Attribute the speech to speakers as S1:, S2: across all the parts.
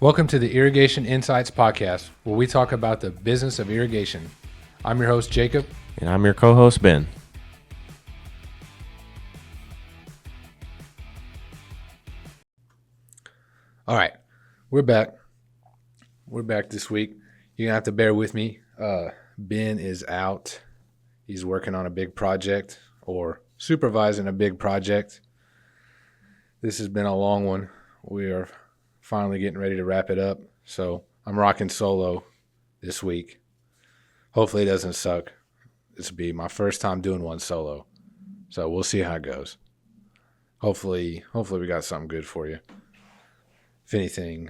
S1: Welcome to the Irrigation Insights Podcast, where we talk about the business of irrigation. I'm your host, Jacob.
S2: And I'm your co-host, Ben.
S1: All right, we're back. We're back this week. You're going to have to bear with me. Ben is out. He's working on a big project or supervising a big project. This has been a long one. We are finally getting ready to wrap it up. So I'm rocking solo this week. Hopefully it doesn't suck. This will be my first time doing one solo. So we'll see how it goes. Hopefully we got something good for you. If anything,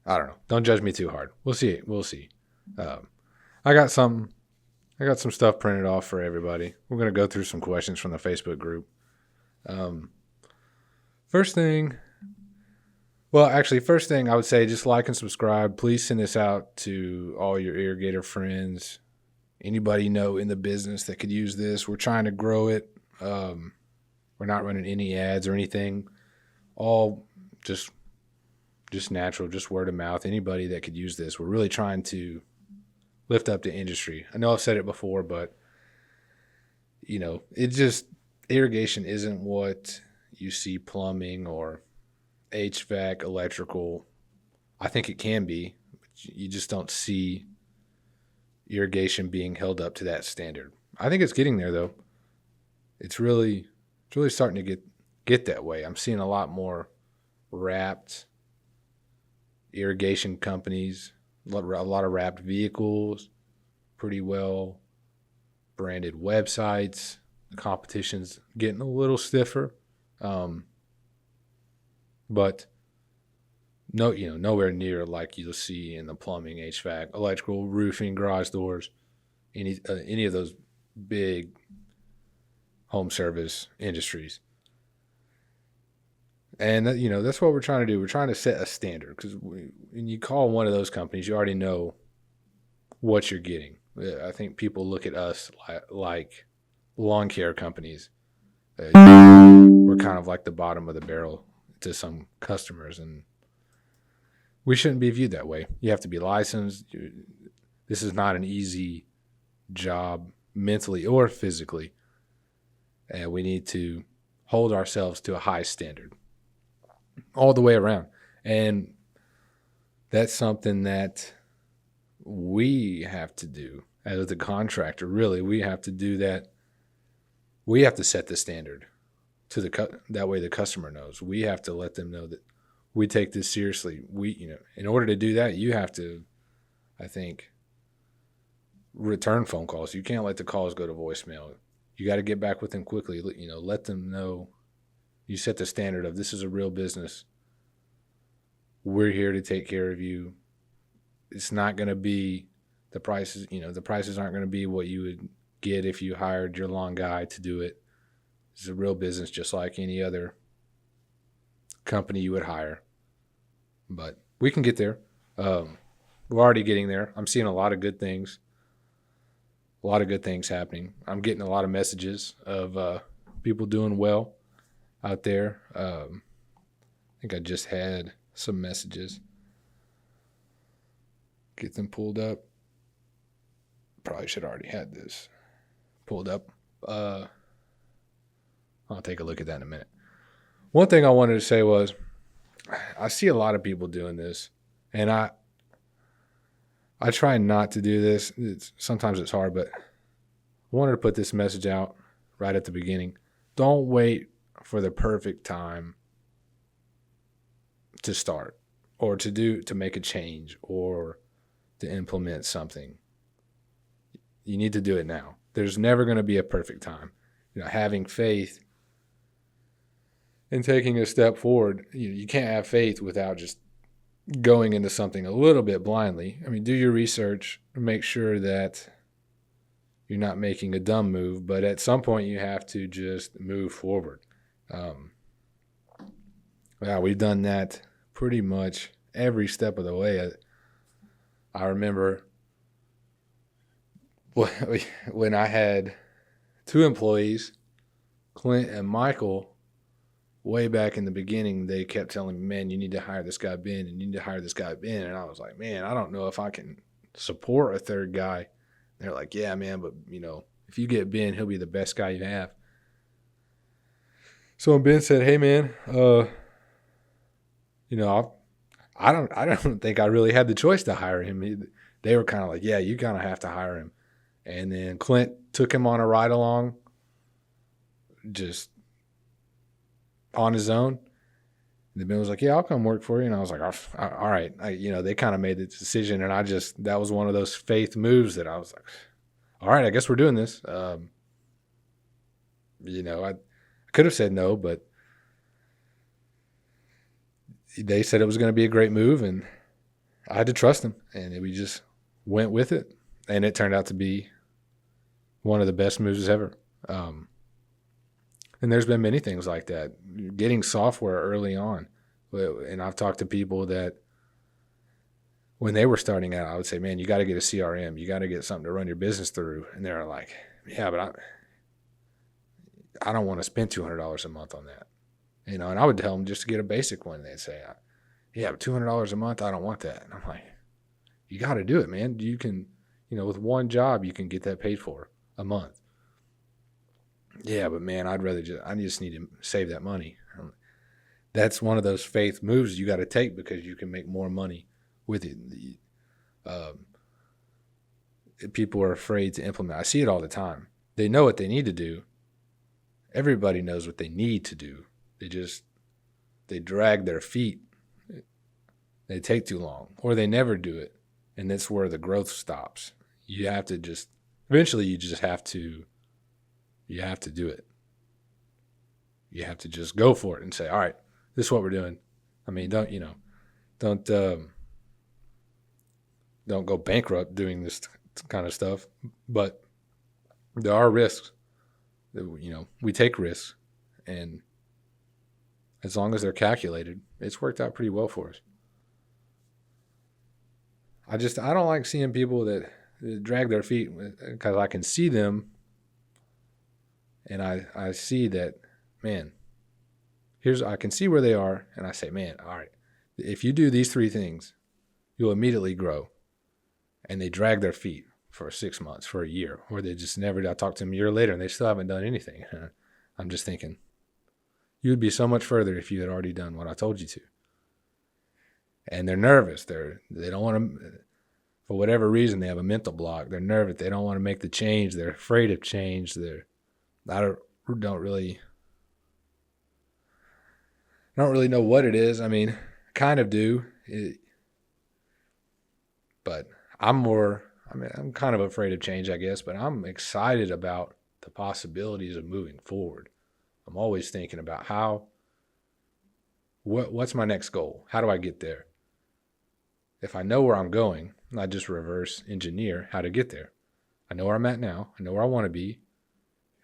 S1: I don't know. Don't judge me too hard. We'll see. I got some stuff printed off for everybody. We're going to go through some questions from the Facebook group. First thing I would say, just like and subscribe. Please send this out to all your irrigator friends. Anybody you know in the business that could use this. We're trying to grow it. We're not running any ads or anything. All just natural, just word of mouth. Anybody that could use this. We're really trying to lift up the industry. I know I've said it before, but irrigation isn't what you see plumbing or HVAC, electrical. I think it can be, but you just don't see irrigation being held up to that standard. I think it's getting there though. It's really starting to get that way. I'm seeing a lot more wrapped irrigation companies, a lot of wrapped vehicles, pretty well branded websites. The competition's getting a little stiffer. But nowhere near like you'll see in the plumbing, HVAC, electrical, roofing, garage doors, any of those big home service industries. And that's what we're trying to do. We're trying to set a standard because when you call one of those companies, you already know what you're getting. I think people look at us like lawn care companies. We're kind of like the bottom of the barrel to some customers, and we shouldn't be viewed that way. You have to be licensed. This is not an easy job mentally or physically, and we need to hold ourselves to a high standard all the way around. And that's something that we have to do as the contractor. Really, we have to do that. We have to set the standard that way the customer knows. We have to let them know that we take this seriously. In order to do that, you have to, I think, return phone calls. You can't let the calls go to voicemail. You got to get back with them quickly. Let them know you set the standard of this is a real business. We're here to take care of you. It's not going to be the prices. The prices aren't going to be what you would get if you hired your lawn guy to do it. It's a real business just like any other company you would hire. But we can get there. We're already getting there. I'm seeing a lot of good things. A lot of good things happening. I'm getting a lot of messages of people doing well out there. I think I just had some messages. Get them pulled up. Probably should have already had this pulled up. I'll take a look at that in a minute. One thing I wanted to say was I see a lot of people doing this, and I try not to do this. Sometimes it's hard, but I wanted to put this message out right at the beginning. Don't wait for the perfect time to start or to make a change or to implement something. You need to do it now. There's never going to be a perfect time. Having faith and taking a step forward, you can't have faith without just going into something a little bit blindly. Do your research, make sure that you're not making a dumb move, but at some point you have to just move forward. We've done that pretty much every step of the way. I remember when I had two employees, Clint and Michael. way back in the beginning, they kept telling me, man, you need to hire this guy, Ben, and you need to hire this guy, Ben. And I was like, man, I don't know if I can support a third guy. They're like, yeah, man, but, if you get Ben, he'll be the best guy you have. So when Ben said, hey, man, I don't think I really had the choice to hire him. They were kind of like, yeah, you kind of have to hire him. And then Clint took him on a ride along, just on his own. And Ben was like, yeah, I'll come work for you. And I was like, all right. They kind of made the decision. And that was one of those faith moves that I was like, all right, I guess we're doing this. I could have said no, but they said it was going to be a great move, and I had to trust them, and we just went with it, and it turned out to be one of the best moves ever. And there's been many things like that. Getting software early on, and I've talked to people that when they were starting out, I would say, man, you got to get a CRM. You got to get something to run your business through. And they're like, yeah, but I don't want to spend $200 a month on that. And I would tell them just to get a basic one. They'd say, yeah, but $200 a month, I don't want that. And I'm like, you got to do it, man. You can, with one job, you can get that paid for a month. Yeah, but man, I just need to save that money. That's one of those faith moves you got to take because you can make more money with it. People are afraid to implement. I see it all the time. They know what they need to do. Everybody knows what they need to do. They drag their feet. They take too long, or they never do it. And that's where the growth stops. Eventually you have to do it. You have to just go for it and say, all right, this is what we're doing. I mean, don't go bankrupt doing this kind of stuff, but there are risks. We take risks, and as long as they're calculated, it's worked out pretty well for us. I don't like seeing people that drag their feet because I can see them, and I see that, man, I can see where they are, and I say, man, all right, if you do these 3 things, you'll immediately grow. And they drag their feet for 6 months, for a year, or they just never. I talked to them a year later, and they still haven't done anything. I'm just thinking, you would be so much further if you had already done what I told you to. And they're nervous. They don't want to, for whatever reason, they have a mental block. They're nervous. They don't want to make the change. They're afraid of change. I don't really know what it is. I mean, kind of do. But I'm kind of afraid of change, I guess, but I'm excited about the possibilities of moving forward. I'm always thinking about what's my next goal? How do I get there? If I know where I'm going, I just reverse engineer how to get there. I know where I'm at now. I know where I want to be.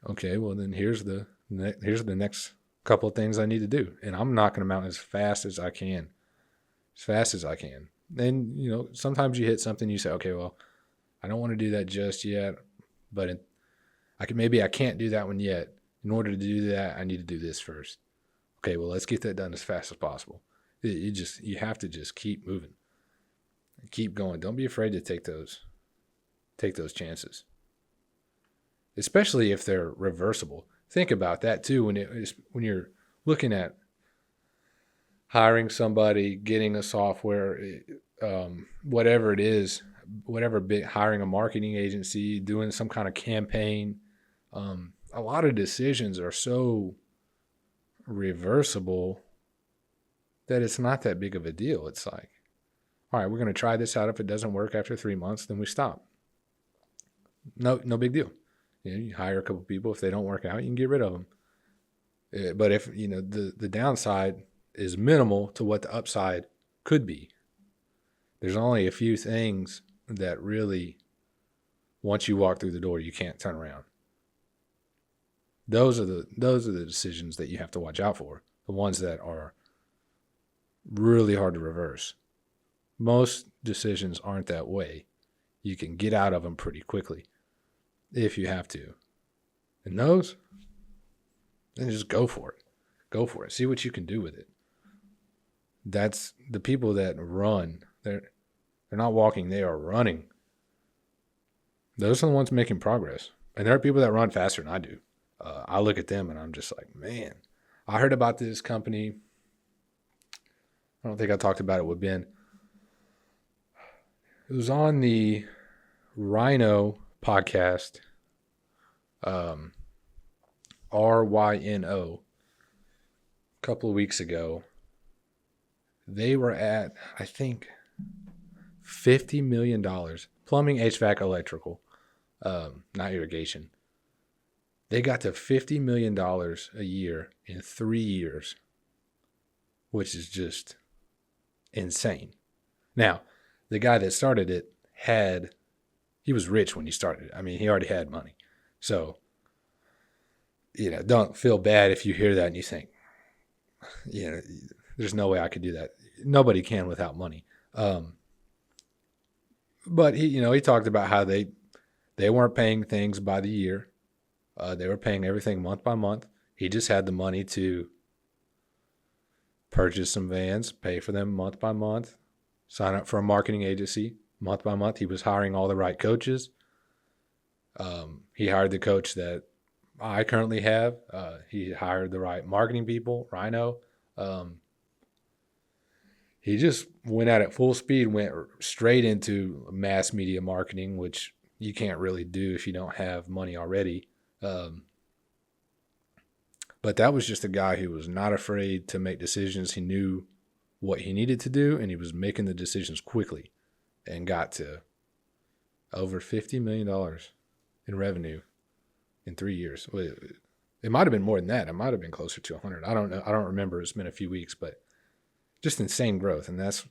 S1: Okay, well then here's the next couple of things I need to do, and I'm knocking them out as fast as I can. Then, sometimes you hit something, you say, okay, well, I don't want to do that just yet, but I can't do that one yet. In order to do that, I need to do this first. Okay, well, let's get that done as fast as possible. You have to just keep moving, keep going. Don't be afraid to take those chances, especially if they're reversible. Think about that too when you're looking at hiring somebody, getting a software, whatever it is, hiring a marketing agency, doing some kind of campaign. A lot of decisions are so reversible that it's not that big of a deal. It's like, all right, we're going to try this out. If it doesn't work after 3 months, then we stop. No big deal. You hire a couple people. If they don't work out, you can get rid of them. But if, the downside is minimal to what the upside could be. There's only a few things that really, once you walk through the door, you can't turn around. Those are the decisions that you have to watch out for. The ones that are really hard to reverse. Most decisions aren't that way. You can get out of them pretty quickly if you have to. And those, then just go for it. Go for it. See what you can do with it. That's the people that run. They're not walking, they are running. Those are the ones making progress. And there are people that run faster than I do. I look at them and I'm just like, man, I heard about this company. I don't think I talked about it with Ben. It was on the Rhino podcast, RYNO, a couple of weeks ago. They were at, I think, $50 million. Plumbing, HVAC, electrical, not irrigation. They got to $50 million a year in 3 years, which is just insane. Now, the guy that started it he was rich when he started it. I mean, he already had money. So, don't feel bad if you hear that and you think, there's no way I could do that. Nobody can without money. But he talked about how they weren't paying things by the year. They were paying everything month by month. He just had the money to purchase some vans, pay for them month by month, sign up for a marketing agency month by month. He was hiring all the right coaches. He hired the coach that I currently have. He hired the right marketing people, Rhino. He just went at it full speed, went straight into mass media marketing, which you can't really do if you don't have money already. But that was just a guy who was not afraid to make decisions. He knew what he needed to do, and he was making the decisions quickly and got to over $50 million in revenue in 3 years. It might have been more than that. It might have been closer to 100. I don't know. I don't remember. It's been a few weeks, but just insane growth. And that's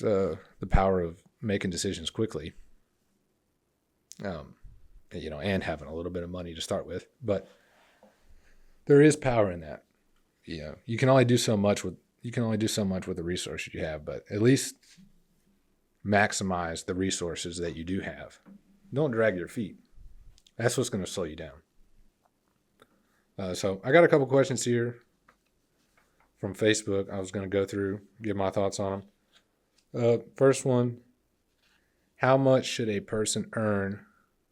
S1: the power of making decisions quickly. And having a little bit of money to start with. But there is power in that. You can only do so much with the resources you have, but at least maximize the resources that you do have. Don't drag your feet. That's what's going to slow you down. So I got a couple questions here from Facebook. I was going to go through, give my thoughts on them. First one, how much should a person earn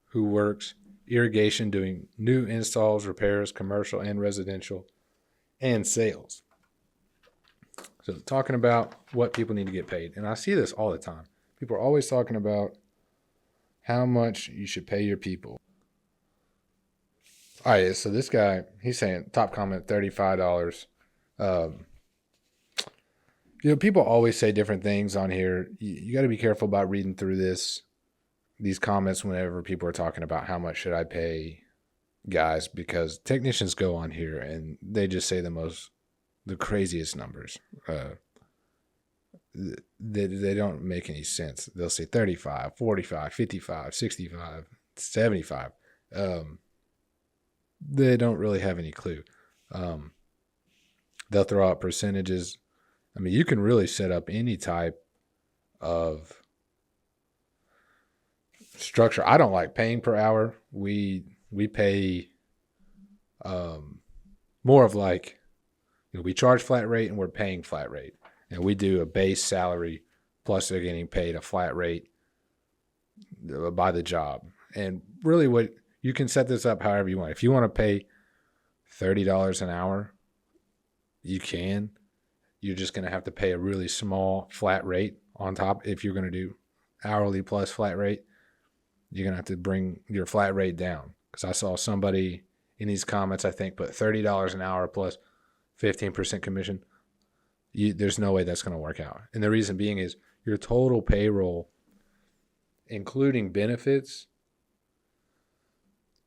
S1: who works irrigation doing new installs, repairs, commercial and residential, and sales? So talking about what people need to get paid. And I see this all the time. People are always talking about how much you should pay your people. All right, so this guy, he's saying, top comment, $35. People always say different things on here. You got to be careful about reading through these comments whenever people are talking about how much should I pay guys, because technicians go on here and they just say the craziest numbers. They don't make any sense. They'll say 35, 45, 55, 65, 75. They don't really have any clue. They'll throw out percentages. I mean, you can really set up any type of structure. I don't like paying per hour. We pay more of like, we charge flat rate and we're paying flat rate. And we do a base salary plus they're getting paid a flat rate by the job. And really what you can set this up however you want. If you want to pay $30 an hour, you can. You're just going to have to pay a really small flat rate on top. If you're going to do hourly plus flat rate, you're going to have to bring your flat rate down. Because I saw somebody in these comments, I think, put $30 an hour plus 15% commission. There's no way that's going to work out. And the reason being is your total payroll, including benefits,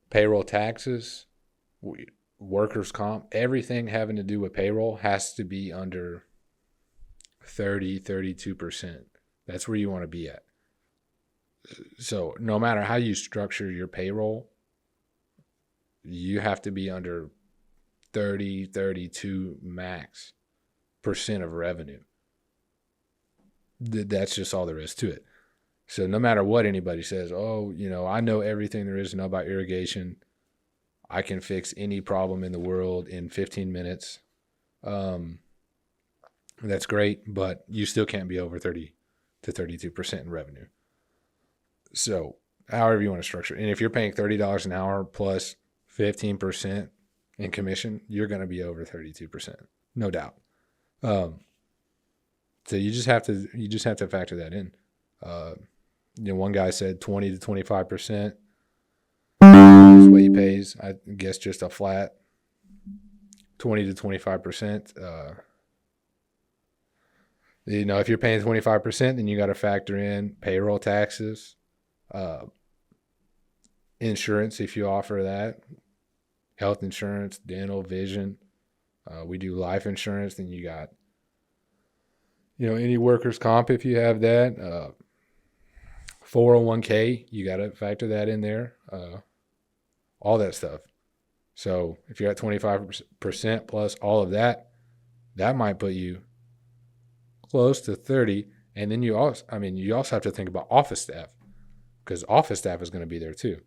S1: payroll taxes, workers' comp, everything having to do with payroll has to be under 32%. That's where you want to be at. So no matter how you structure your payroll, you have to be under 32 max % of revenue. That's just all there is to it. So no matter what anybody says, I know everything there is to know about irrigation, I can fix any problem in the world in 15 minutes. That's great, but you still can't be over 30 to 32% in revenue. So, however you want to structure it. And if you're paying $30 an hour plus 15% in commission, you're going to be over 32%, no doubt. So you just have to factor that in. One guy said 20 to 25% is what he pays. I guess just a flat 20 to 25%. If you're paying 25%, then you got to factor in payroll taxes, insurance if you offer that, health insurance, dental, vision. We do life insurance. Then you got, any workers' comp if you have that. 401k, you got to factor that in there. All that stuff. So if you're at 25% plus all of that, that might put you close to 30. And then you also have to think about office staff, because office staff is going to be there too.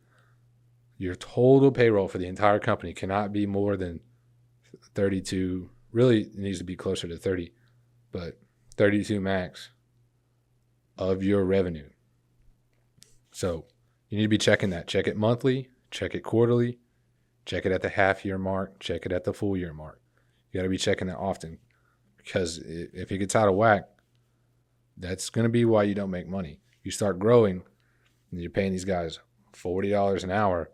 S1: Your total payroll for the entire company cannot be more than 32. Really, it needs to be closer to 30, but 32 max of your revenue. So you need to be checking that. Check it monthly, check it quarterly, check it at the half year mark, check it at the full year mark. You got to be checking that often, because if it gets out of whack, that's going to be why you don't make money. You start growing and you're paying these guys $40 an hour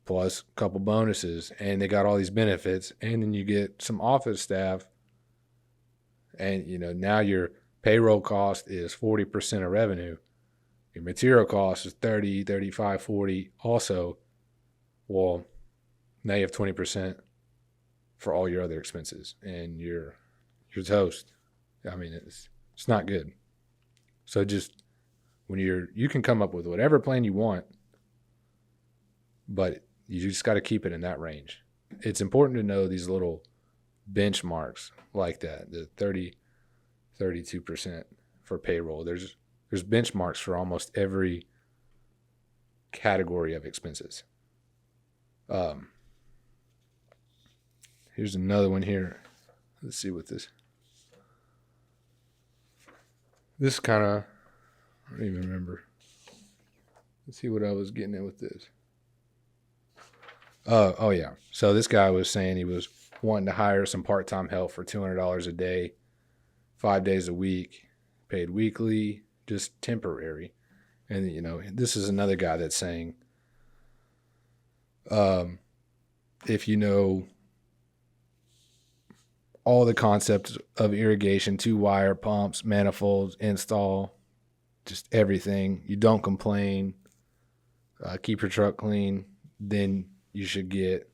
S1: plus a couple bonuses, and they got all these benefits, and then you get some office staff, and now your payroll cost is 40% of revenue. Your material cost is 30, 35, 40 also. Well, now you have 20% for all your other expenses, and you're toast. I mean, it's not good. So just when you can come up with whatever plan you want, but you just got to keep it in that range. It's important to know these little benchmarks like that, the 30, 32% for payroll. There's benchmarks for almost every category of expenses. Here's another one here. Let's see what this kind of, I don't even remember. Let's see what I was getting at with this. Oh yeah. So this guy was saying he was wanting to hire some part-time help for $200 a day, 5 days a week, paid weekly, just temporary. And, this is another guy that's saying, if you know all the concepts of irrigation, 2-wire pumps, manifolds, install, just everything, you don't complain, keep your truck clean, then you should get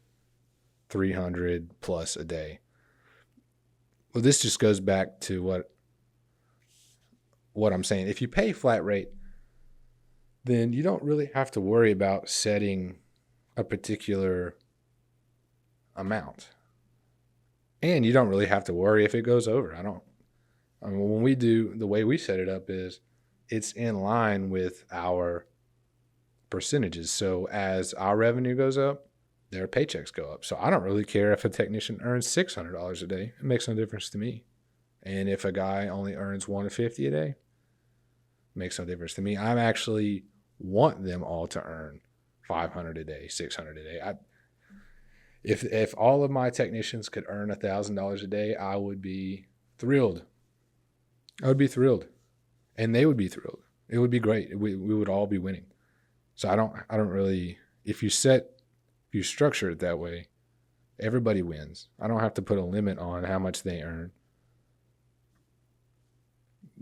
S1: 300 plus a day. Well, this just goes back to what I'm saying. If you pay flat rate, then you don't really have to worry about setting a particular amount. And you don't really have to worry if it goes over. When we do, the way we set it up is it's in line with our percentages. So as our revenue goes up, their paychecks go up. So I don't really care if a technician earns $600 a day. It makes no difference to me. And if a guy only earns $150 a day, it makes no difference to me. I actually want them all to earn $500 a day, $600 a day. If all of my technicians could earn $1,000 a day, I would be thrilled. I would be thrilled, and they would be thrilled. It would be great. We would all be winning. So I don't really. If you structure it that way, everybody wins. I don't have to put a limit on how much they earn.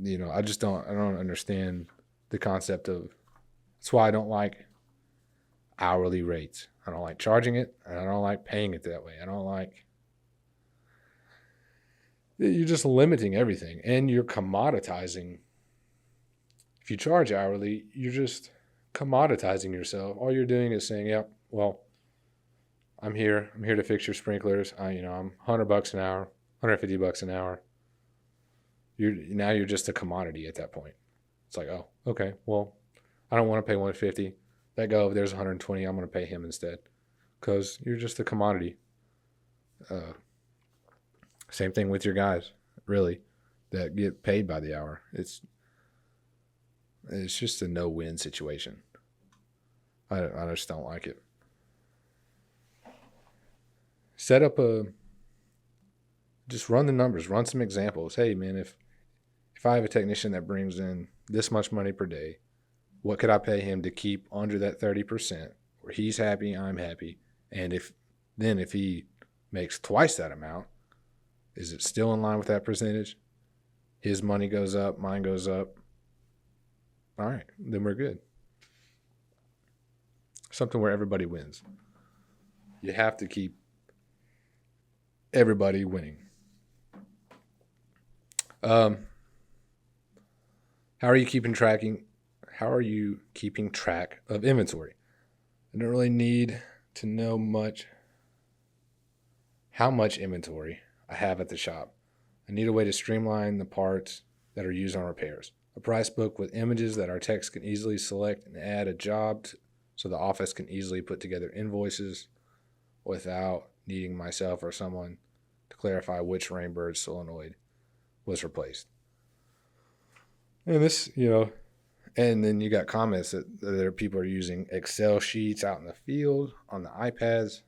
S1: I don't understand the concept of. That's why I don't like hourly rates. I don't like charging it, and I don't like paying it that way. I don't like. You're just limiting everything, and you're commoditizing. If you charge hourly, you're just commoditizing yourself. All you're doing is saying, "Yep, well, I'm here to fix your sprinklers. I'm $100 an hour, $150 an hour." You're just a commodity at that point. It's like, oh, okay, well, I don't want to pay $150. That guy over there's $120. I'm going to pay him instead, because you're just a commodity. Same thing with your guys, really, that get paid by the hour. It's just a no-win situation. I just don't like it. Just run the numbers, run some examples. Hey, man, if I have a technician that brings in this much money per day, what could I pay him to keep under that 30%, where he's happy, I'm happy? And if he makes twice that amount, is it still in line with that percentage? His money goes up, mine goes up. All right, then we're good. Something where everybody wins. You have to keep everybody winning. How are you keeping track of inventory? I don't really need to know how much inventory I have at the shop. I need a way to streamline the parts that are used on repairs. A price book with images that our techs can easily select and add a job so the office can easily put together invoices without needing myself or someone to clarify which Rainbird solenoid was replaced. And this, and then you got comments that there are people are using Excel sheets out in the field on the iPads.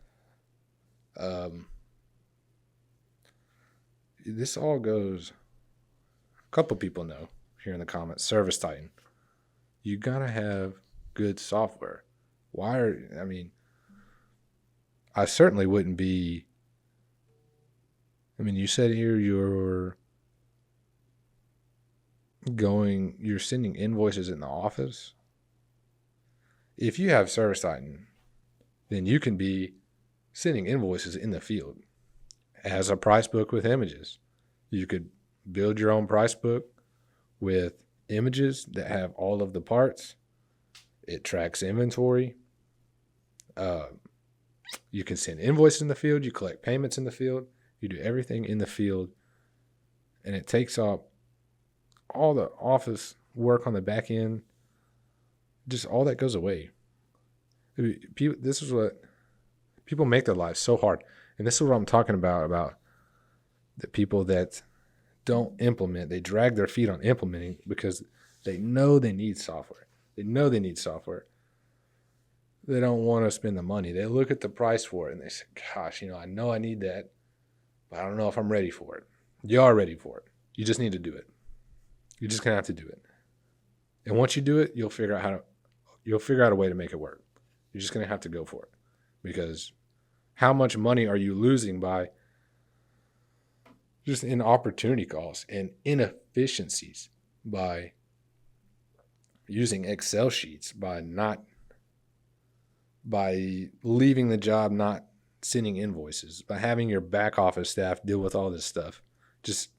S1: This all goes, a couple people know here in the comments, Service Titan. You gotta have good software. I certainly wouldn't be, you said here you're sending invoices in the office. If you have Service Titan, then you can be sending invoices in the field. It has a price book with images. You could build your own price book with images that have all of the parts. It tracks inventory. You can send invoices in the field. You collect payments in the field. You do everything in the field. And it takes up all the office work on the back end. Just all that goes away. This is what people make their lives so hard. And this is what I'm talking about the people that don't implement. They drag their feet on implementing because they know they need software. They don't want to spend the money. They look at the price for it and they say, gosh, I know I need that, but I don't know if I'm ready for it. You are ready for it. You just need to do it. You're just going to have to do it. And once you do it, you'll figure out a way to make it work. You're just going to have to go for it. Because how much money are you losing by just in opportunity costs and inefficiencies by using Excel sheets, by leaving the job, not sending invoices, by having your back office staff deal with all this stuff? Just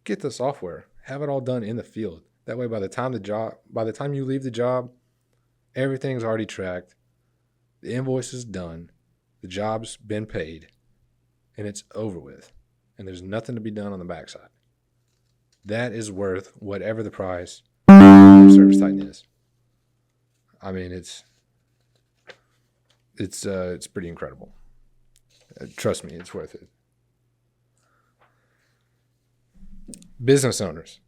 S1: get the software, have it all done in the field. That way, by the time you leave the job, everything's already tracked, the invoice is done, the job's been paid, and it's over with. And there's nothing to be done on the backside. That is worth whatever the price of Service Titan is. It's pretty incredible. Trust me, it's worth it. Business owners,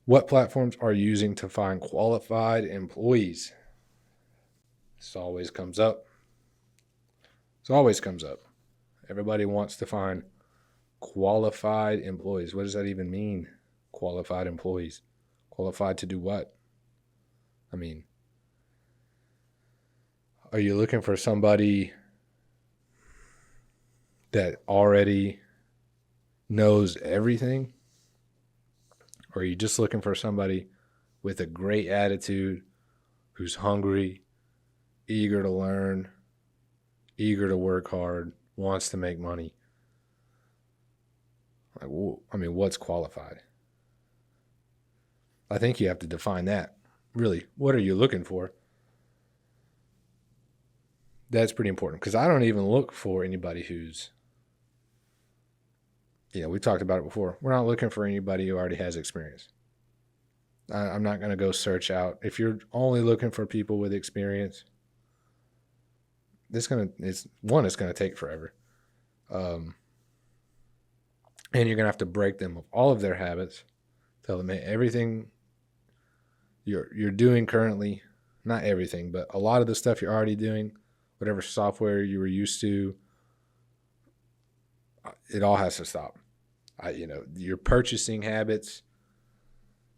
S1: what platforms are you using to find qualified employees? This always comes up. Everybody wants to find qualified employees. What does that even mean? Qualified employees. Qualified to do what? Are you looking for somebody that already knows everything? Or are you just looking for somebody with a great attitude, who's hungry, eager to learn, eager to work hard, wants to make money? What's qualified? I think you have to define that. Really, what are you looking for? That's pretty important, because I don't even look for anybody who's, we talked about it before. We're not looking for anybody who already has experience. I'm not going to go search out. If you're only looking for people with experience, it's gonna take forever. And you're gonna have to break them of all of their habits. Tell them, hey, everything you're doing currently, not everything, but a lot of the stuff you're already doing, whatever software you were used to, it all has to stop. Your purchasing habits,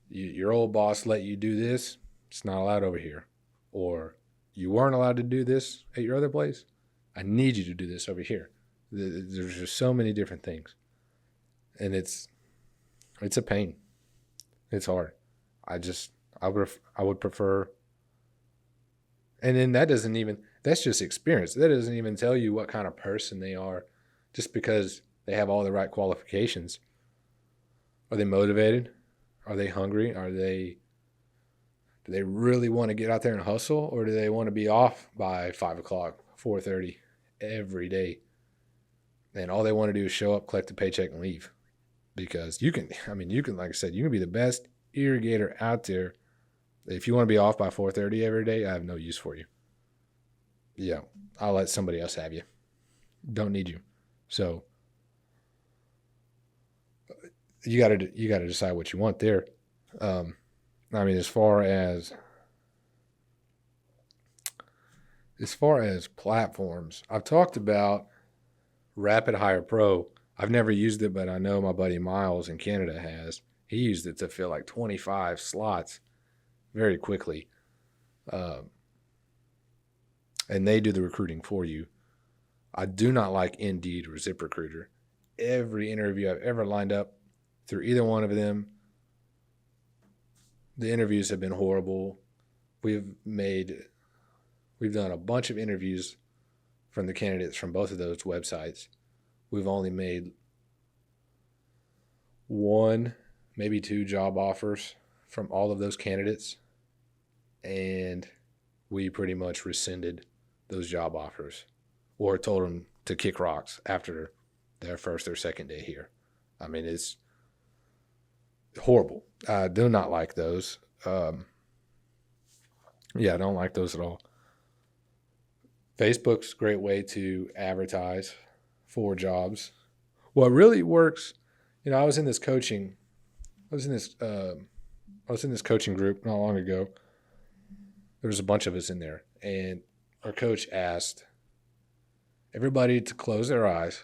S1: your old boss let you do this, it's not allowed over here. Or you weren't allowed to do this at your other place, I need you to do this over here. There's just so many different things. And it's a pain. It's hard. I would prefer, and then that's just experience. That doesn't even tell you what kind of person they are just because they have all the right qualifications. Are they motivated? Are they hungry? Do they really want to get out there and hustle, or do they want to be off by 5 o'clock, 4:30 every day? And all they want to do is show up, collect a paycheck, and leave. Because you can, like I said, you can be the best irrigator out there. If you want to be off by 4:30 every day, I have no use for you. Yeah, I'll let somebody else have you. Don't need you. So you got to decide what you want there. As far as platforms, I've talked about Rapid Hire Pro. I've never used it, but I know my buddy Miles in Canada has. He used it to fill like 25 slots very quickly. And they do the recruiting for you. I do not like Indeed or ZipRecruiter. Every interview I've ever lined up through either one of them, the interviews have been horrible. We've done a bunch of interviews from the candidates from both of those websites. We've only made 1, maybe 2 job offers from all of those candidates. And we pretty much rescinded those job offers or told them to kick rocks after their first or second day here. It's horrible. I do not like those. I don't like those at all. Facebook's a great way to advertise for jobs. What really works, I was in this coaching group not long ago. There was a bunch of us in there, and our coach asked everybody to close their eyes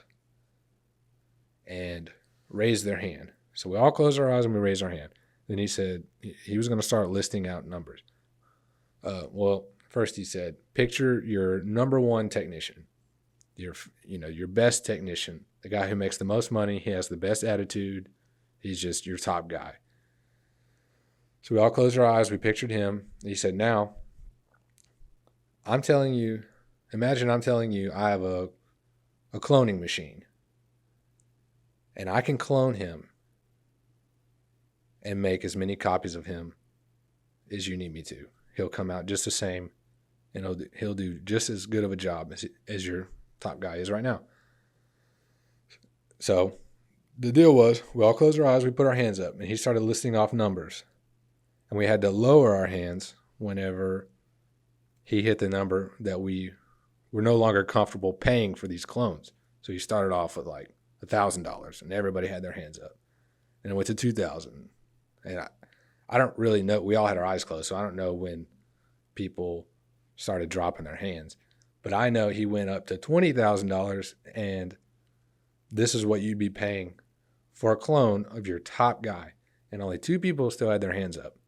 S1: and raise their hand. So we all closed our eyes and we raised our hand. Then he said he was going to start listing out numbers. First he said, picture your number one technician, your best technician, the guy who makes the most money. He has the best attitude. He's just your top guy. So we all closed our eyes. We pictured him. He said, now, imagine I'm telling you I have a cloning machine. And I can clone him and make as many copies of him as you need me to. He'll come out just the same, and he'll do just as good of a job as your top guy is right now. So the deal was, we all closed our eyes, we put our hands up, and he started listing off numbers. And we had to lower our hands whenever he hit the number that we were no longer comfortable paying for these clones. So he started off with like $1,000, and everybody had their hands up. And it went to $2,000. And I don't really know. We all had our eyes closed, so I don't know when people started dropping their hands. But I know he went up to $20,000, and this is what you'd be paying for a clone of your top guy. And only 2 people still had their hands up,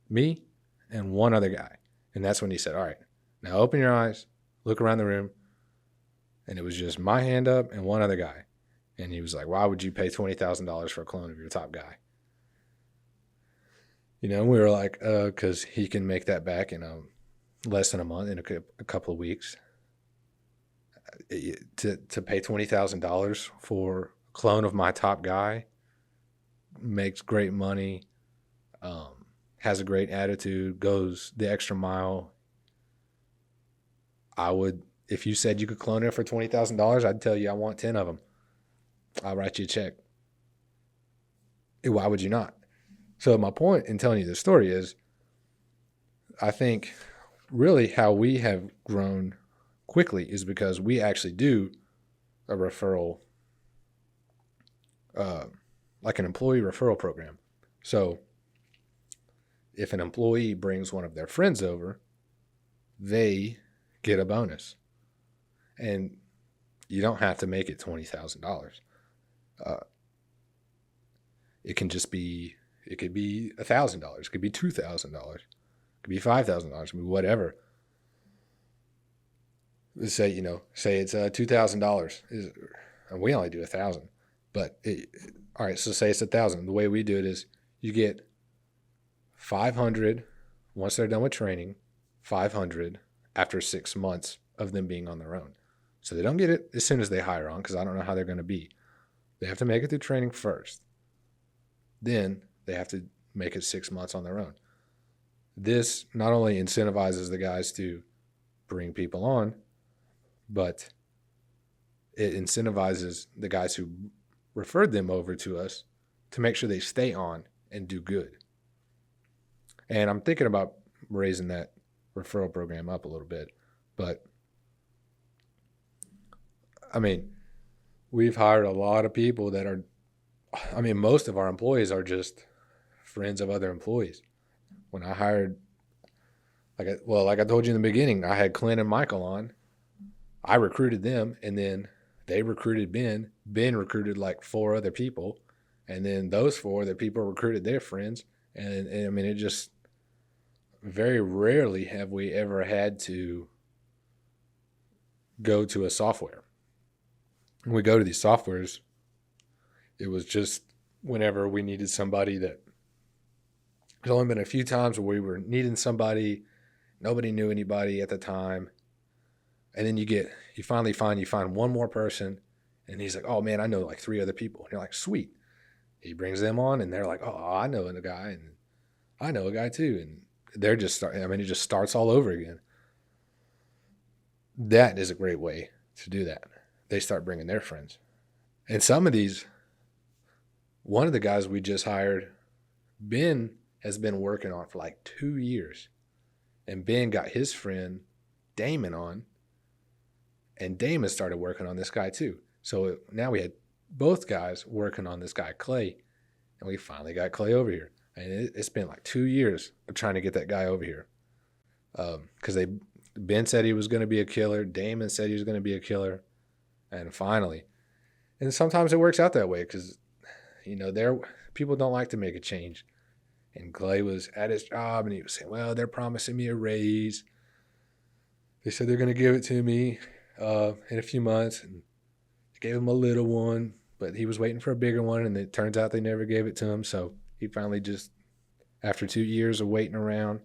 S1: me and one other guy. And that's when he said, all right, now open your eyes, look around the room. And it was just my hand up and one other guy. And he was like, why would you pay $20,000 for a clone of your top guy? And we were like, because he can make that back in less than a month, in a couple of weeks. To pay $20,000 for a clone of my top guy, makes great money, has a great attitude, goes the extra mile. If you said you could clone it for $20,000, I'd tell you I want 10 of them. I'll write you a check. Why would you not? So my point in telling you this story is, I think really how we have grown quickly is because we actually do a referral, like an employee referral program. So if an employee brings one of their friends over, they get a bonus. And you don't have to make it $20,000. It can just be, it could be $1,000. It could be $2,000. It could be $5,000. It could be whatever. Let's say, say it's $2,000. And we only do 1,000. But all right, so say it's 1,000. The way we do it is you get 500 once they're done with training, 500 after 6 months of them being on their own. So they don't get it as soon as they hire on, because I don't know how they're going to be. They have to make it through training first. Then they have to make it 6 months on their own. This not only incentivizes the guys to bring people on, but it incentivizes the guys who referred them over to us to make sure they stay on and do good. And I'm thinking about raising that referral program up a little bit. But, I mean, we've hired a lot of people that are, most of our employees are just friends of other employees. When I hired, like I told you in the beginning, I had Clint and Michael on. I recruited them, and then they recruited Ben. Ben recruited like 4 other people, and then those 4 other people recruited their friends. And it just, very rarely have we ever had to go to a software. When we go to these softwares, it was just whenever we needed somebody that, there's only been a few times where we were needing somebody, nobody knew anybody at the time. And then you finally find one more person, and he's like, oh man, I know like 3 other people. And you're like, sweet. He brings them on, and they're like, oh, I know a guy, and I know a guy too. And they're just, it just starts all over again. That is a great way to do that. They start bringing their friends. And some of these, one of the guys we just hired, Ben has been working on for like 2 years. And Ben got his friend Damon on, and Damon started working on this guy too. So now we had both guys working on this guy, Clay, and we finally got Clay over here. And it's been like 2 years of trying to get that guy over here. Because Ben said he was going to be a killer. Damon said he was going to be a killer. And finally. And sometimes it works out that way because, people don't like to make a change. And Clay was at his job, and he was saying, well, they're promising me a raise. They said they're going to give it to me in a few months. And they gave him a little one, but he was waiting for a bigger one, and it turns out they never gave it to him. So he finally just, after 2 years of waiting around,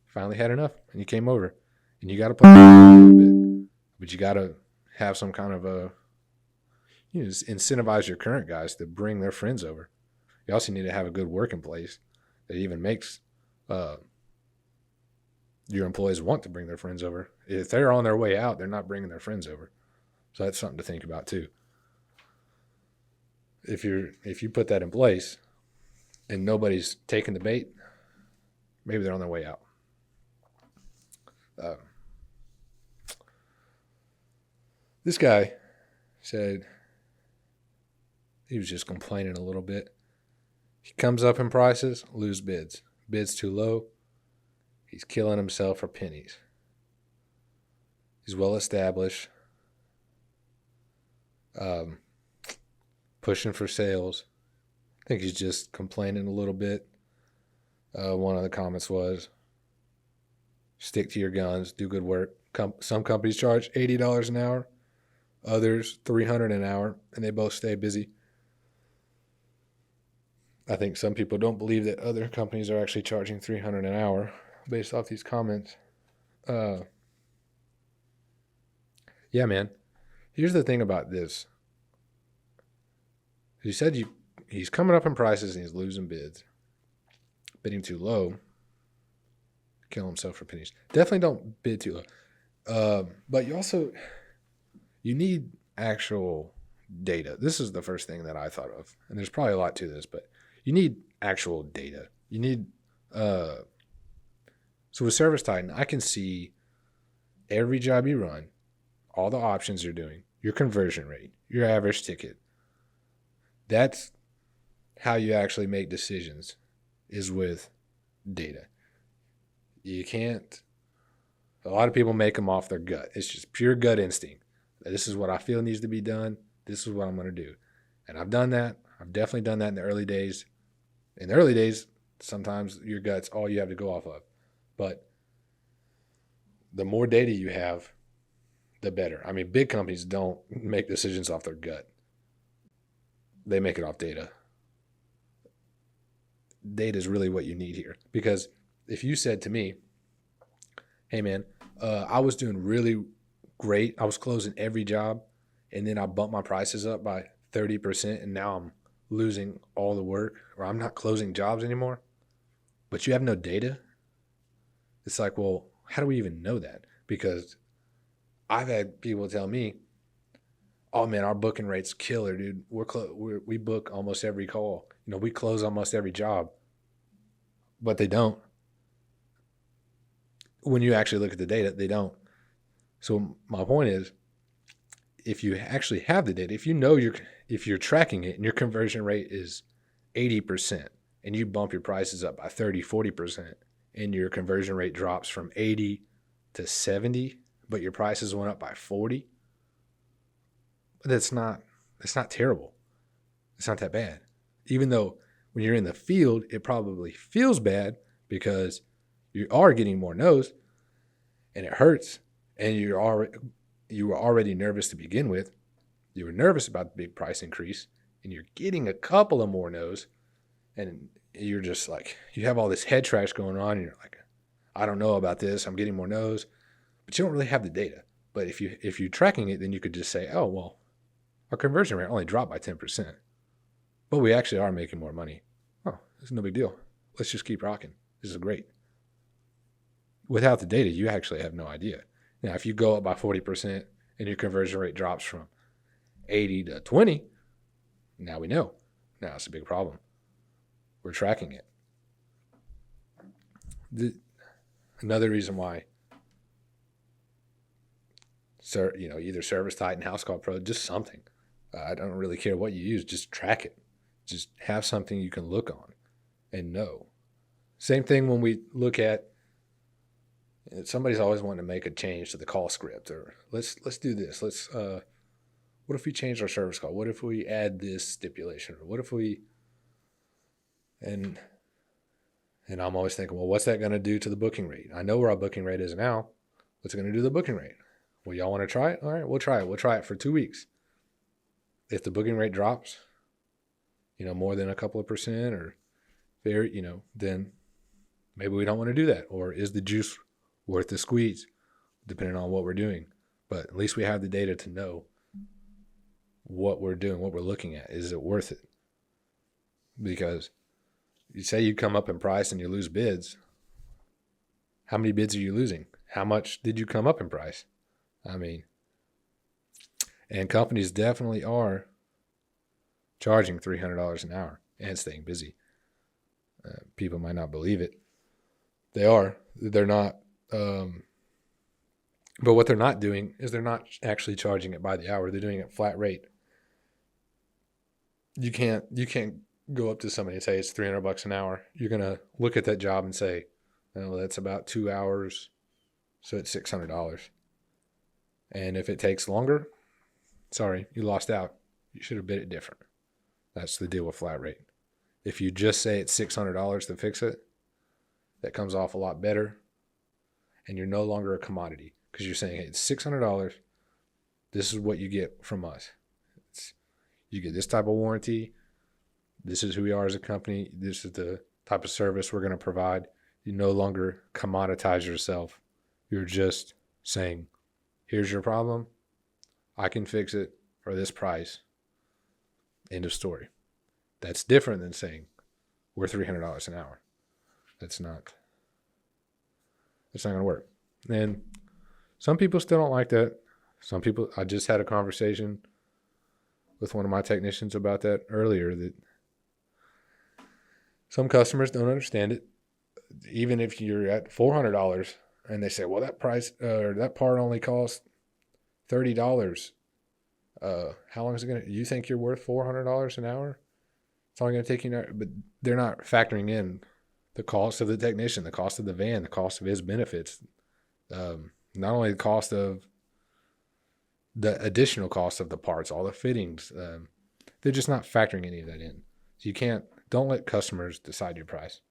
S1: finally had enough, and he came over. And you got to play a little bit, but you got to have some kind of incentivize your current guys to bring their friends over. You also need to have a good working place that even makes your employees want to bring their friends over. If they're on their way out, they're not bringing their friends over. So that's something to think about too. If you put that in place and nobody's taking the bait, maybe they're on their way out. This guy said he was just complaining a little bit. He comes up in prices, lose bids. Bids too low. He's killing himself for pennies. He's well established. Pushing for sales. I think he's just complaining a little bit. One of the comments was, stick to your guns, do good work. Some companies charge $80 an hour. Others $300 an hour, and they both stay busy. I think some people don't believe that other companies are actually charging $300 an hour based off these comments. Yeah, man. Here's the thing about this. He said he's coming up in prices and he's losing bids. Bidding too low. Kill himself for pennies. Definitely don't bid too low. But you need actual data. This is the first thing that I thought of. And there's probably a lot to this, but you need actual data. You need, so with Service Titan, I can see every job you run, all the options you're doing, your conversion rate, your average ticket. That's how you actually make decisions, is with data. You can't, a lot of people make them off their gut. It's just pure gut instinct. This is what I feel needs to be done. This is what I'm going to do. And I've done that. I've definitely done that in the early days. In the early days, sometimes your gut's all you have to go off of. But the more data you have, the better. I mean, big companies don't make decisions off their gut. They make it off data. Data is really what you need here. Because if you said to me, hey man, I was doing really great. I was closing every job, and then I bumped my prices up by 30%, and now I'm losing all the work, or I'm not closing jobs anymore, but you have no data. It's like, well, how do we even know that? Because I've had people tell me, oh man, our booking rate's killer, dude. We book almost every call. We close almost every job, but they don't. When you actually look at the data, they don't. So my point is, if you actually have the data, if you're tracking it and your conversion rate is 80% and you bump your prices up by 30, 40% and your conversion rate drops from 80 to 70, but your prices went up by 40, that's not terrible. It's not that bad. Even though when you're in the field, it probably feels bad because you are getting more no's and it hurts, and you were already nervous to begin with. You were nervous about the big price increase, and you're getting a couple of more no's, and you're just like, you have all this head trash going on, and you're like, I don't know about this. I'm getting more no's, but you don't really have the data. But if you're tracking it, then you could just say, oh, well, our conversion rate only dropped by 10%, but we actually are making more money. Oh, it's no big deal. Let's just keep rocking. This is great. Without the data, you actually have no idea. Now, if you go up by 40% and your conversion rate drops from 80 to 20, now we know. Now it's a big problem. We're tracking it. Another reason why, either Service Titan, House Call Pro, just something. I don't really care what you use. Just track it. Just have something you can look on and know. Same thing when we look at, somebody's always wanting to make a change to the call script, or let's do this. What if we change our service call? What if we add this stipulation? Or what if we, and I'm always thinking, well, what's that going to do to the booking rate? I know where our booking rate is now. What's it going to do to the booking rate? Well, y'all want to try it? All right, we'll try it. We'll try it for 2 weeks. If the booking rate drops, more than a couple of percent, or then maybe we don't want to do that. Or is the juice worth the squeeze, depending on what we're doing? But at least we have the data to know what we're doing, what we're looking at. Is it worth it? Because you say you come up in price and you lose bids. How many bids are you losing? How much did you come up in price? I mean, and companies definitely are charging $300 an hour and staying busy. People might not believe it. They are. They're not. But what they're not doing is they're not actually charging it by the hour. They're doing it flat rate. You can't go up to somebody and say it's $300 an hour. You're gonna look at that job and say, well, that's about 2 hours, so it's $600. And if it takes longer, sorry, you lost out. You should have bid it different. That's the deal with flat rate. If you just say it's $600 to fix it, that comes off a lot better, and you're no longer a commodity, because you're saying, hey, it's $600. This is what you get from us. You get this type of warranty. This is who we are as a company. This is the type of service we're going to provide. You no longer commoditize yourself. You're just saying, here's your problem. I can fix it for this price. End of story. That's different than saying we're $300 an hour. That's not going to work. And some people still don't like that. Some people, I just had a conversation with one of my technicians about that earlier, that some customers don't understand it. Even if you're at $400 and they say, well, that price or that part only costs $30. How long is it going to, you think you're worth $400 an hour? It's only going to take you, but they're not factoring in the cost of the technician, the cost of the van, the cost of his benefits. Not only the cost of the additional cost of the parts, all the fittings. They're just not factoring any of that in. So don't let customers decide your price.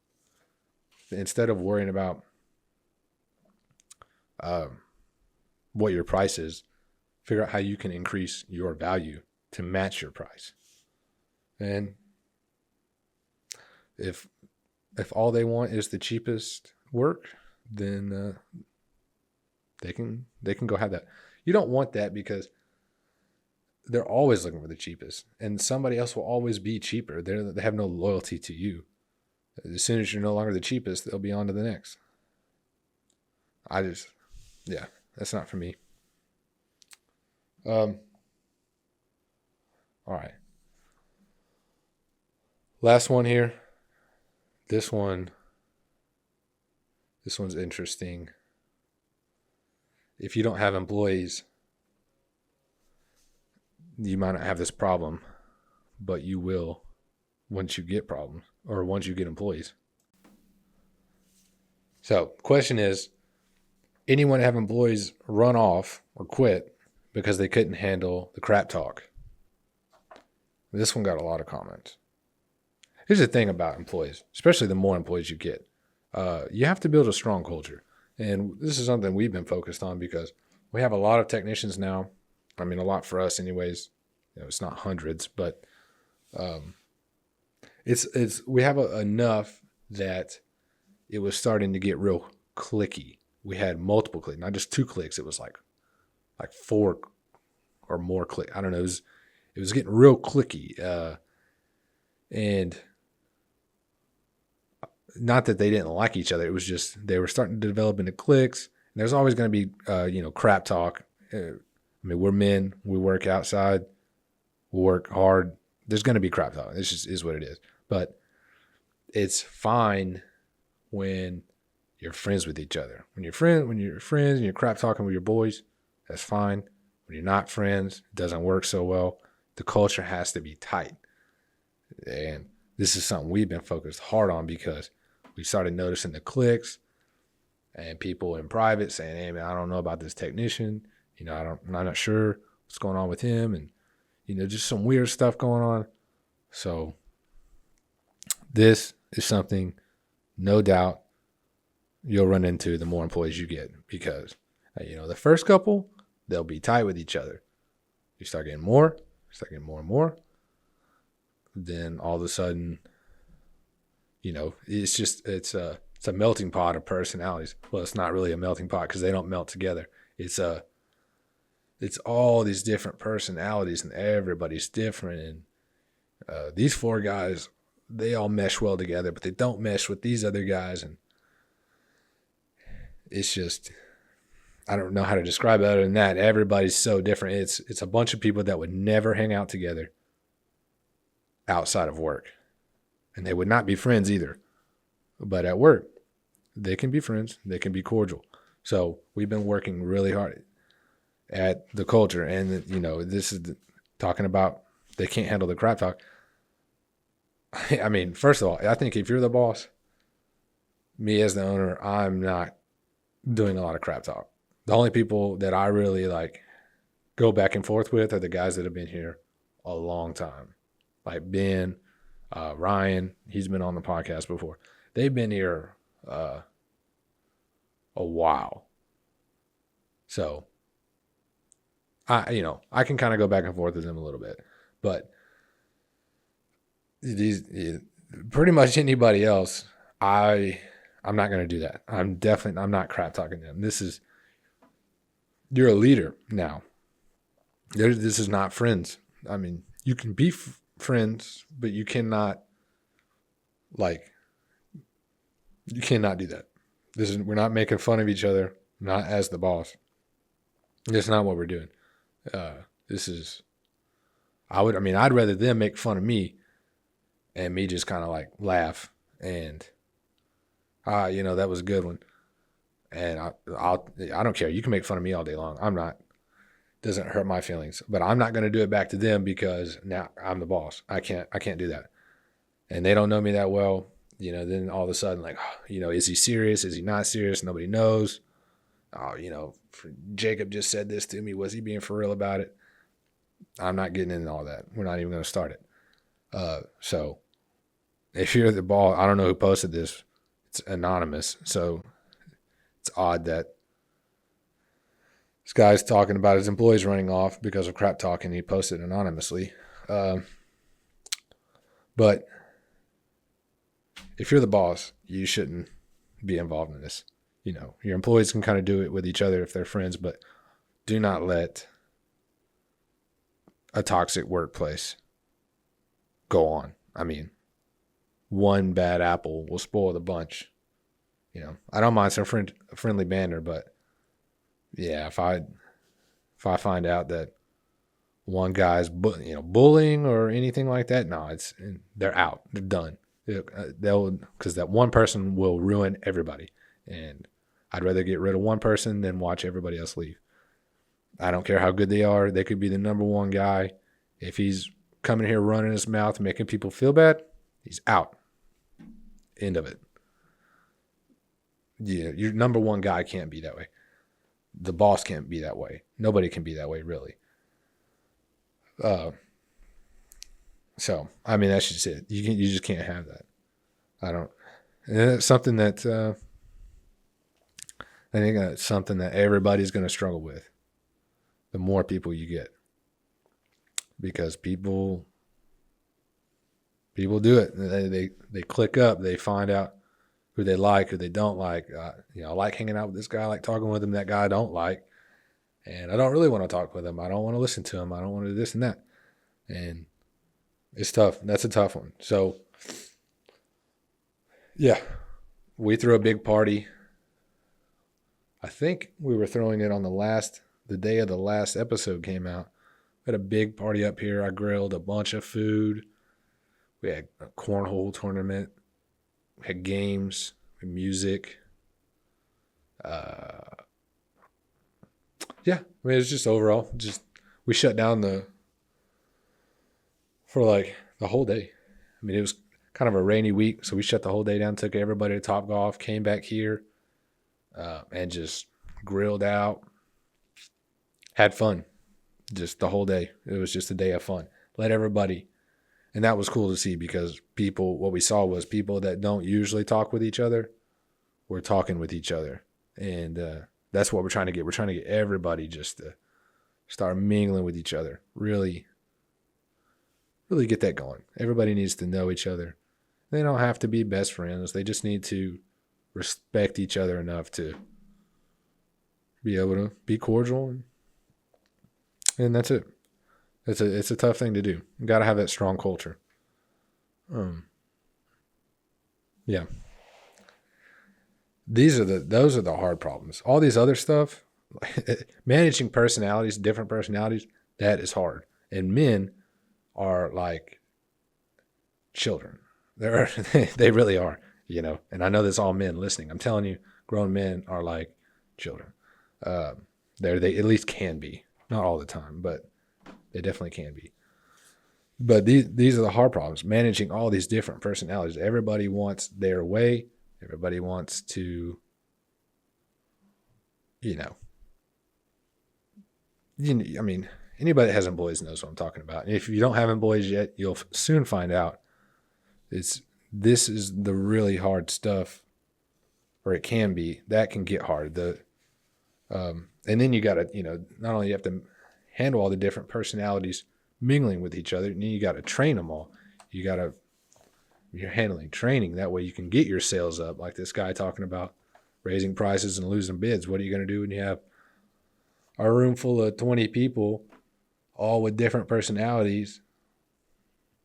S1: Instead of worrying about what your price is, figure out how you can increase your value to match your price. And if all they want is the cheapest work, then they can go have that. You don't want that because they're always looking for the cheapest, and somebody else will always be cheaper. They have no loyalty to you. As soon as you're no longer the cheapest, they'll be on to the next. That's not for me. All right. Last one here. This one's interesting. If you don't have employees, you might not have this problem, but you will once you get problems or once you get employees. So, question is, anyone have employees run off or quit because they couldn't handle the crap talk? This one got a lot of comments. Here's the thing about employees, especially the more employees you get. You have to build a strong culture. And this is something we've been focused on because we have a lot of technicians now. I mean, a lot for us anyways. It's not hundreds, but we have enough that it was starting to get real clicky. We had multiple clicks, not just 2 clicks. It was like 4 or more clicks. I don't know. It was getting real clicky. And not that they didn't like each other. It was just they were starting to develop into cliques. And there's always going to be, crap talk. I mean, we're men. We work outside. We work hard. There's going to be crap talk. This just is what it is. But it's fine when you're friends with each other. When you're friends and you're crap talking with your boys, that's fine. When you're not friends, it doesn't work so well. The culture has to be tight. And this is something we've been focused hard on because we started noticing the cliques and people in private saying, hey, man, I don't know about this technician. I'm not sure what's going on with him. And, just some weird stuff going on. So this is something, no doubt, you'll run into the more employees you get because, the first couple, they'll be tight with each other. You start getting more and more. Then all of a sudden, it's a melting pot of personalities. Well, it's not really a melting pot because they don't melt together. It's all these different personalities and everybody's different. And these 4 guys, they all mesh well together, but they don't mesh with these other guys. And it's just, I don't know how to describe it other than that. Everybody's so different. It's a bunch of people that would never hang out together outside of work. And they would not be friends either. But at work, they can be friends. They can be cordial. So we've been working really hard at the culture. And, this is talking about they can't handle the crap talk. I mean, first of all, I think if you're the boss, me as the owner, I'm not doing a lot of crap talk. The only people that I really go back and forth with are the guys that have been here a long time. Like Ben, Ryan, he's been on the podcast before. They've been here a while. So I can kind of go back and forth with them a little bit. But pretty much anybody else, I'm not going to do that. I'm not crap talking them. You're a leader now. This is not friends. I mean, you can be friends, but you cannot you cannot do that. We're not making fun of each other, not as the boss. That's not what we're doing. I'd rather them make fun of me and me just kind of laugh and, that was a good one. And I don't care. You can make fun of me all day long. I'm not doesn't hurt my feelings. But I'm not going to do it back to them because now I'm the boss. I can't do that. And they don't know me that well. Then all of a sudden, like, is he serious? Is he not serious? Nobody knows. Oh, Jacob just said this to me. Was he being for real about it? I'm not getting into all that. We're not even going to start it. So if you're the boss, I don't know who posted this. It's anonymous. So it's odd that this guy's talking about his employees running off because of crap talking. He posted anonymously. But if you're the boss, you shouldn't be involved in this. Your employees can kind of do it with each other if they're friends, but do not let a toxic workplace go on. I mean, one bad apple will spoil the bunch. I don't mind some friendly banter, but yeah, if I find out that one guy's bullying or anything like that, no, they're out. They're done. Because that one person will ruin everybody, and I'd rather get rid of one person than watch everybody else leave. I don't care how good they are. They could be the number one guy. If he's coming here running his mouth, making people feel bad, he's out. End of it. Yeah, your number one guy can't be that way. The boss can't be that way. Nobody can be that way, really. So, I mean, that's just it. You just can't have that. And it's something that I think it's something that everybody's going to struggle with. The more people you get, because people do it. They click up. They find out who they like, who they don't like. I like hanging out with this guy. I like talking with him. That guy I don't like, and I don't really want to talk with him. I don't want to listen to him. I don't want to do this and that. And it's tough. That's a tough one. So, yeah, we threw a big party. I think we were throwing it on the day of the last episode came out. We had a big party up here. I grilled a bunch of food. We had a cornhole tournament. We had games, music. Yeah, I mean, it's just overall, we shut down for like the whole day. I mean, it was kind of a rainy week, so we shut the whole day down, took everybody to Topgolf, came back here, and just grilled out, had fun, just the whole day. It was just a day of fun. Let everybody, and that was cool to see because what we saw was people that don't usually talk with each other were talking with each other, and that's what we're trying to get. We're trying to get everybody just to start mingling with each other. Really, really get that going. Everybody needs to know each other. They don't have to be best friends. They just need to respect each other enough to be able to be cordial, and that's it. It's a tough thing to do. You got to have that strong culture. Yeah. Those are the hard problems. All these other stuff, managing personalities, different personalities, that is hard. And men are like children. They really are, And I know there's all men listening. I'm telling you, grown men are like children. They at least can be, not all the time, but they definitely can be. But these are the hard problems, managing all these different personalities. Everybody wants their way. Everybody wants to, I mean, anybody that has employees knows what I'm talking about. And if you don't have employees yet, you'll soon find out. This is the really hard stuff, or it can be. That can get hard. And then you got to, not only you have to handle all the different personalities mingling with each other, and then you got to train them all. You're handling training. That way you can get your sales up, like this guy talking about raising prices and losing bids. What are you going to do when you have a room full of 20 people, all with different personalities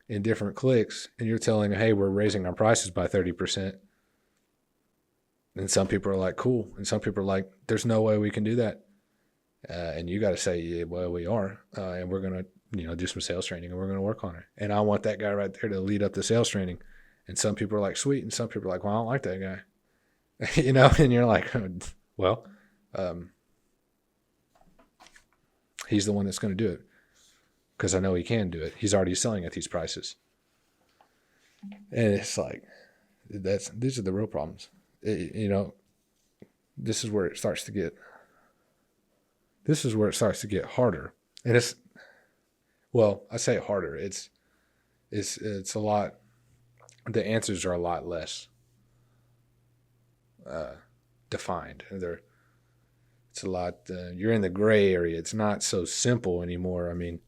S1: in different cliques, and you're telling them, hey, we're raising our prices by 30%. And some people are like, cool. And some people are like, there's no way we can do that. And you got to say, yeah, well, we are. And we're going to, do some sales training, and we're going to work on it. And I want that guy right there to lead up the sales training. And some people are like, sweet. And some people are like, well, I don't like that guy. And you're like, well, He's the one that's going to do it because I know he can do it. He's already selling at these prices. And it's like, these are the real problems. This is where it starts to get harder. And I say harder. It's a lot, the answers are a lot less defined. It's a lot, you're in the gray area. It's not so simple anymore. I mean,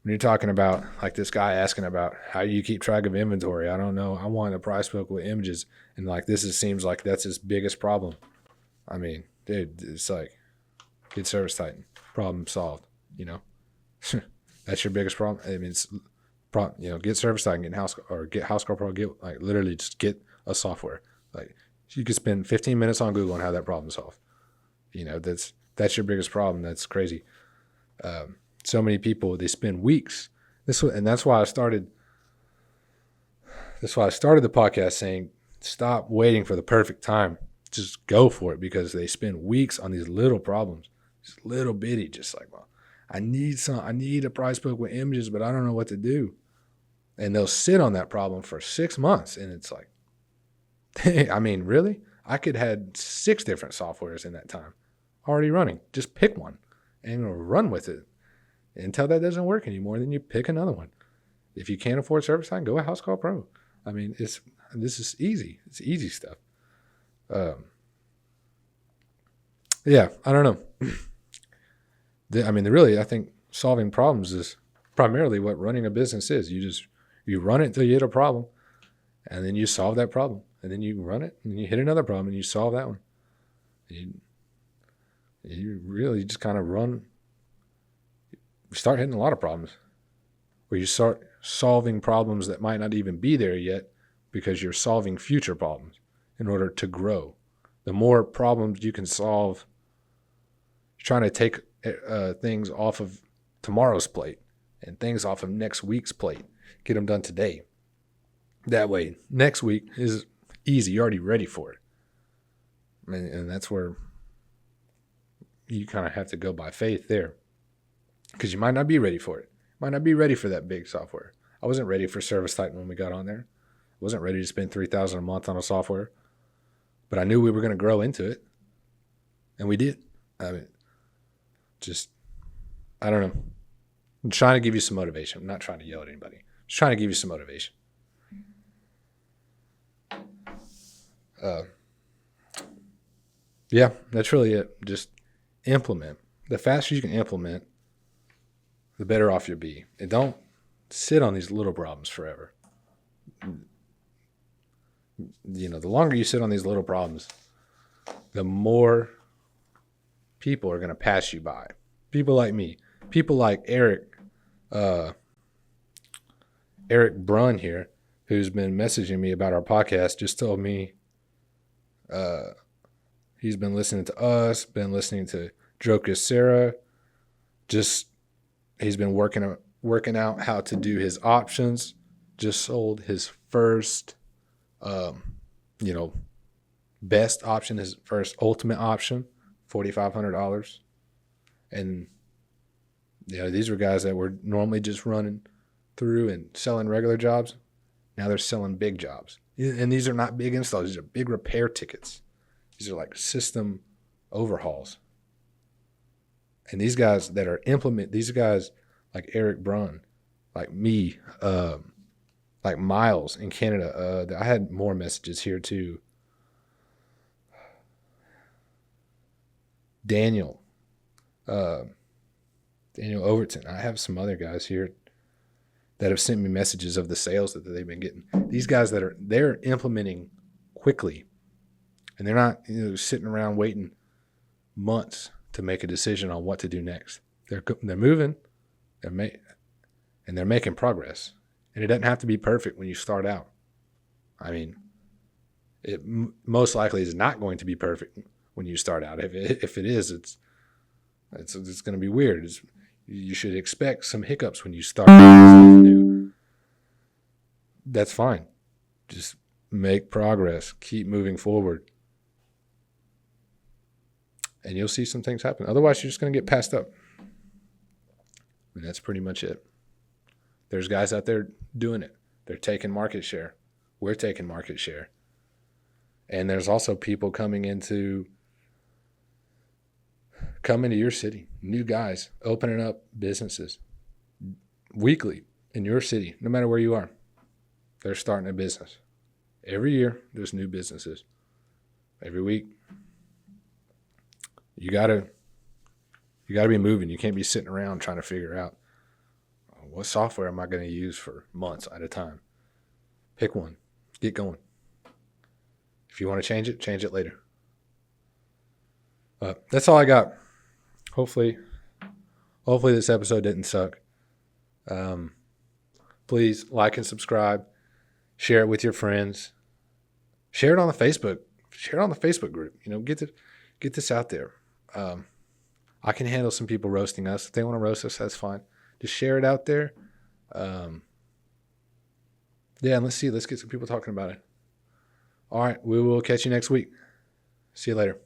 S1: when you're talking about, like this guy asking about how you keep track of inventory, I don't know. I want a price book with images. And like, seems like that's his biggest problem. I mean, dude, it's like, get Service Titan, problem solved, That's your biggest problem. I mean, get Service Titan, get Housecall Pro, literally just get a software. Like, you could spend 15 minutes on Google and have that problem solved. That's your biggest problem. That's crazy. So many people, they spend weeks. That's why I started the podcast saying, stop waiting for the perfect time. Just go for it, because they spend weeks on these little problems, just little bitty, just like, well, I need a price book with images, but I don't know what to do. And they'll sit on that problem for 6 months. And it's like, I mean, really? I could have 6 different softwares in that time already running. Just pick one and run with it until that doesn't work anymore. Then you pick another one. If you can't afford Service Titan, go with Housecall Pro. I mean, this is easy. It's easy stuff. Yeah, I don't know. I think solving problems is primarily what running a business is. You run it until you hit a problem, and then you solve that problem, and then you run it, and you hit another problem, and you solve that one. You really just kind of run. You start hitting a lot of problems, where you start solving problems that might not even be there yet, because you're solving future problems in order to grow. The more problems you can solve, you're trying to take things off of tomorrow's plate and things off of next week's plate. Get them done today. That way, next week is easy. You're already ready for it. And that's where you kind of have to go by faith there, because you might not be ready for it. Might not be ready for that big software. I wasn't ready for Service Titan when we got on there. I wasn't ready to spend $3,000 a month on a software, but I knew we were going to grow into it, and we did. I mean, I don't know. I'm trying to give you some motivation. I'm not trying to yell at anybody. I'm just trying to give you some motivation. Yeah, that's really it. Just implement. The faster you can implement, the better off you'll be. And don't sit on these little problems forever. The longer you sit on these little problems, the more people are going to pass you by. People like me. People like Eric Brunn here, who's been messaging me about our podcast, just told me he's been listening to us, been listening to Drokus Sarah. He's been working out how to do his options. Just sold his first, best option, his first ultimate option, $4,500. And, these were guys that were normally just running through and selling regular jobs. Now they're selling big jobs. And these are not big installs. These are big repair tickets. These are like system overhauls. And these guys that are these guys like Eric Brunn, like me, like Miles in Canada. I had more messages here too. Daniel Overton. I have some other guys here that have sent me messages of the sales that they've been getting. These guys they're implementing quickly, and they're not sitting around waiting months to make a decision on what to do next. They're moving, and they're making progress. And it doesn't have to be perfect when you start out. I mean, it most likely is not going to be perfect when you start out. If it is, it's going to be weird. You should expect some hiccups when you start something new. That's fine. Just make progress. Keep moving forward. And you'll see some things happen. Otherwise, you're just going to get passed up. And that's pretty much it. There's guys out there doing it. They're taking market share. We're taking market share. And there's also people coming into your city, new guys opening up businesses weekly in your city, no matter where you are. They're starting a business. Every year, there's new businesses. Every week, you gotta be moving. You can't be sitting around trying to figure out what software am I going to use for months at a time. Pick one. Get going. If you want to change it later. That's all I got. Hopefully this episode didn't suck. Please like and subscribe. Share it with your friends. Share it on the Facebook. Share it on the Facebook group. Get this out there. I can handle some people roasting us. If they want to roast us, that's fine. Just share it out there. And let's get some people talking about it. All right, we will catch you next week. See you later.